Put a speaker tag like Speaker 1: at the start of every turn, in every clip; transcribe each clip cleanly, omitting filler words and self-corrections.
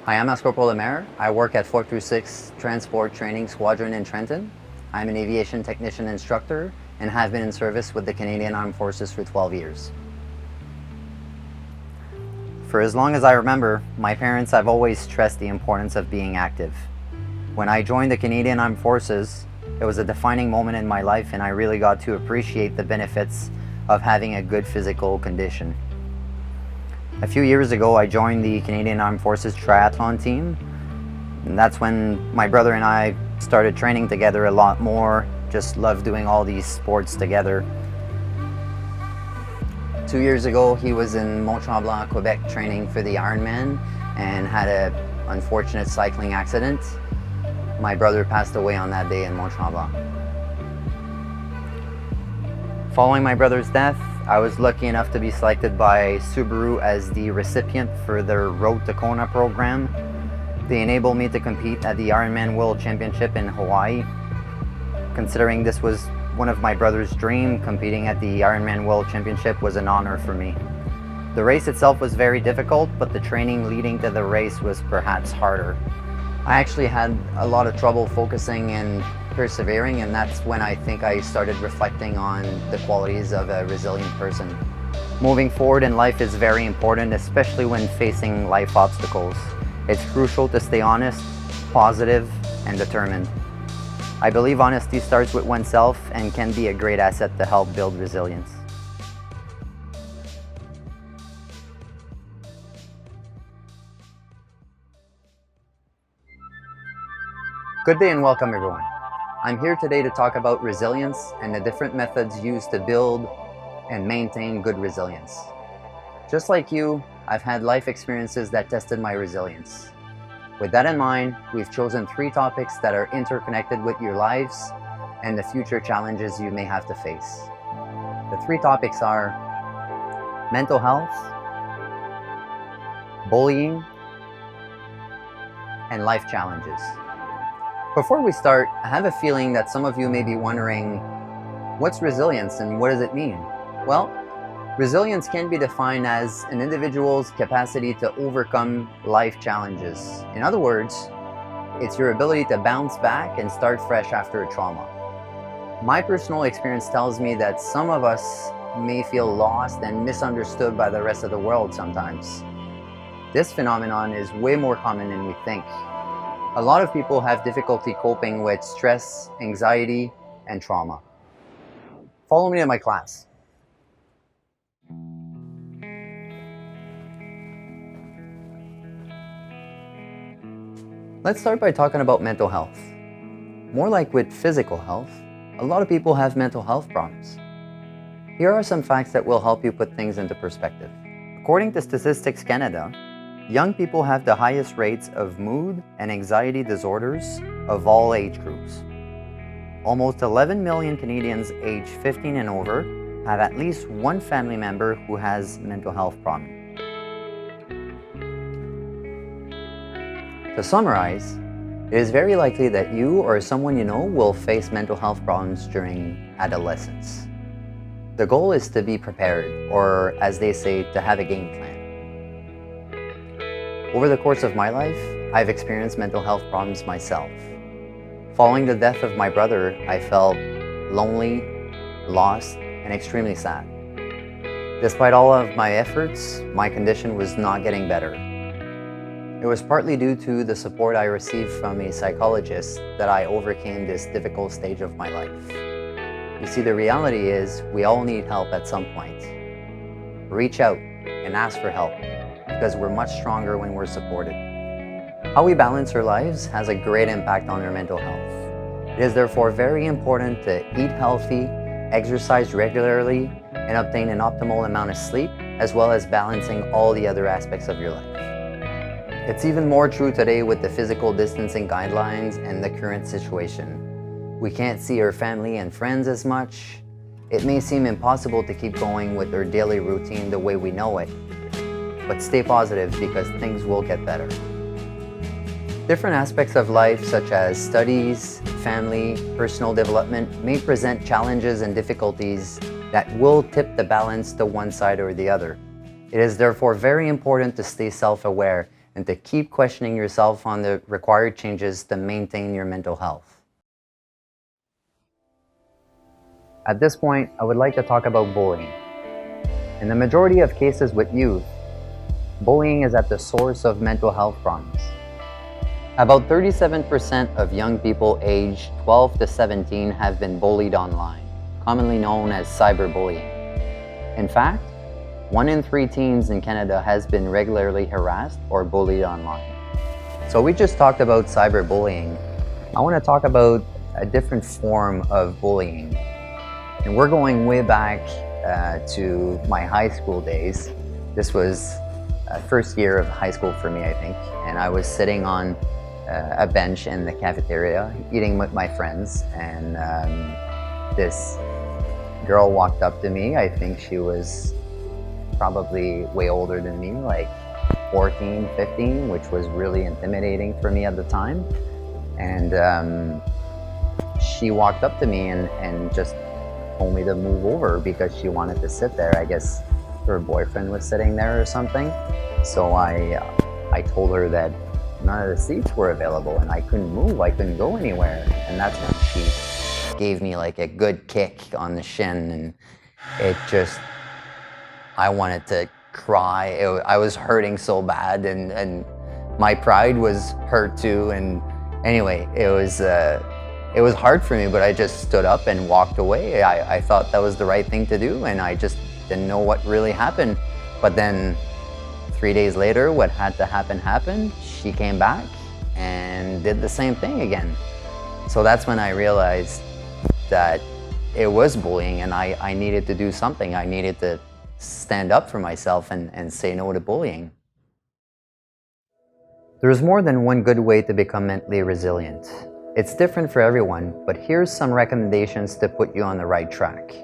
Speaker 1: Hi, I'm Master Corporal Lemaire. I work at 426 Transport Training Squadron in Trenton. I'm an aviation technician instructor and have been in service with the Canadian Armed Forces for 12 years. For as long as I remember, my parents have always stressed the importance of being active. When I joined the Canadian Armed Forces, it was a defining moment in my life, and I really got to appreciate the benefits of having a good physical condition. A few years ago, I joined the Canadian Armed Forces triathlon team, and that's when my brother and I started training together a lot more. Just loved doing all these sports together. 2 years ago, he was in Mont-Tremblant, Quebec, training for the Ironman and had an unfortunate cycling accident. My brother passed away on that day in Mont-Tremblant. Following my brother's death, I was lucky enough to be selected by Subaru as the recipient for their Road to Kona program. They enabled me to compete at the Ironman World Championship in Hawaii. Considering this was one of my brother's dreams, competing at the Ironman World Championship was an honor for me. The race itself was very difficult, but the training leading to the race was perhaps harder. I actually had a lot of trouble focusing and persevering, and that's when I think I started reflecting on the qualities of a resilient person. Moving forward in life is very important, especially when facing life obstacles. It's crucial to stay honest, positive, and determined. I believe honesty starts with oneself and can be a great asset to help build resilience. Good day and welcome everyone. I'm here today to talk about resilience and the different methods used to build and maintain good resilience. Just like you, I've had life experiences that tested my resilience. With that in mind, we've chosen 3 topics that are interconnected with your lives and the future challenges you may have to face. The 3 topics are mental health, bullying, and life challenges. Before we start, I have a feeling that some of you may be wondering, what's resilience and what does it mean? Well, resilience can be defined as an individual's capacity to overcome life challenges. In other words, it's your ability to bounce back and start fresh after a trauma. My personal experience tells me that some of us may feel lost and misunderstood by the rest of the world sometimes. This phenomenon is way more common than we think. A lot of people have difficulty coping with stress, anxiety, and trauma. Follow me to my class. Let's start by talking about mental health. More like with physical health, a lot of people have mental health problems. Here are some facts that will help you put things into perspective. According to Statistics Canada, young people have the highest rates of mood and anxiety disorders of all age groups. Almost 11 million Canadians aged 15 and over have at least one family member who has mental health problems. To summarize, it is very likely that you or someone you know will face mental health problems during adolescence. The goal is to be prepared, or as they say, to have a game plan. Over the course of my life, I've experienced mental health problems myself. Following the death of my brother, I felt lonely, lost, and extremely sad. Despite all of my efforts, my condition was not getting better. It was partly due to the support I received from a psychologist that I overcame this difficult stage of my life. You see, the reality is we all need help at some point. Reach out and ask for help, because we're much stronger when we're supported. How we balance our lives has a great impact on our mental health. It is therefore very important to eat healthy, exercise regularly, and obtain an optimal amount of sleep, as well as balancing all the other aspects of your life. It's even more true today with the physical distancing guidelines and the current situation. We can't see our family and friends as much. It may seem impossible to keep going with our daily routine the way we know it, but stay positive because things will get better. Different aspects of life, such as studies, family, personal development, may present challenges and difficulties that will tip the balance to one side or the other. It is therefore very important to stay self-aware and to keep questioning yourself on the required changes to maintain your mental health. At this point, I would like to talk about bullying. In the majority of cases with youth, bullying is at the source of mental health problems. About 37% of young people aged 12 to 17 have been bullied online, commonly known as cyberbullying. In fact, 1 in 3 teens in Canada has been regularly harassed or bullied online. So we just talked about cyberbullying. I want to talk about a different form of bullying. And we're going way back to my high school days. This was first year of high school for me, I think. And I was sitting on a bench in the cafeteria eating with my friends, and this girl walked up to me. I think she was probably way older than me, like 14, 15, which was really intimidating for me at the time. And she walked up to me and just told me to move over because she wanted to sit there. I guess her boyfriend was sitting there or something. So I told her that none of the seats were available and I couldn't move, I couldn't go anywhere. And that's when she gave me like a good kick on the shin, and it just, I wanted to cry. I was hurting so bad, and my pride was hurt too. And anyway, it was hard for me, but I just stood up and walked away. I thought that was the right thing to do, and I just didn't know what really happened. But then 3 days later, what had to happen happened. She came back and did the same thing again. So that's when I realized that it was bullying, and I needed to do something. I needed to stand up for myself and say no to bullying. There's more than one good way to become mentally resilient. It's different for everyone, but here's some recommendations to put you on the right track.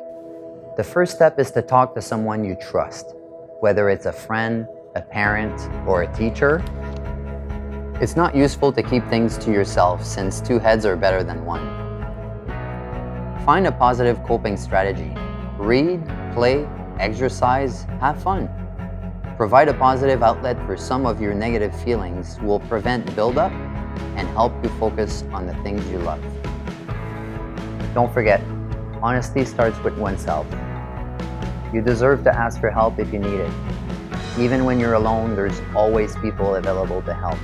Speaker 1: The first step is to talk to someone you trust, whether it's a friend, a parent, or a teacher. It's not useful to keep things to yourself, since 2 heads are better than 1. Find a positive coping strategy. Read, play, exercise, have fun. Provide a positive outlet for some of your negative feelings will prevent buildup and help you focus on the things you love. Don't forget, honesty starts with oneself. You deserve to ask for help if you need it. Even when you're alone, there's always people available to help.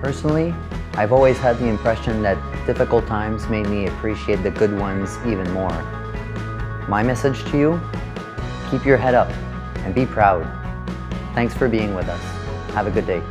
Speaker 1: Personally, I've always had the impression that difficult times made me appreciate the good ones even more. My message to you, keep your head up and be proud. Thanks for being with us. Have a good day.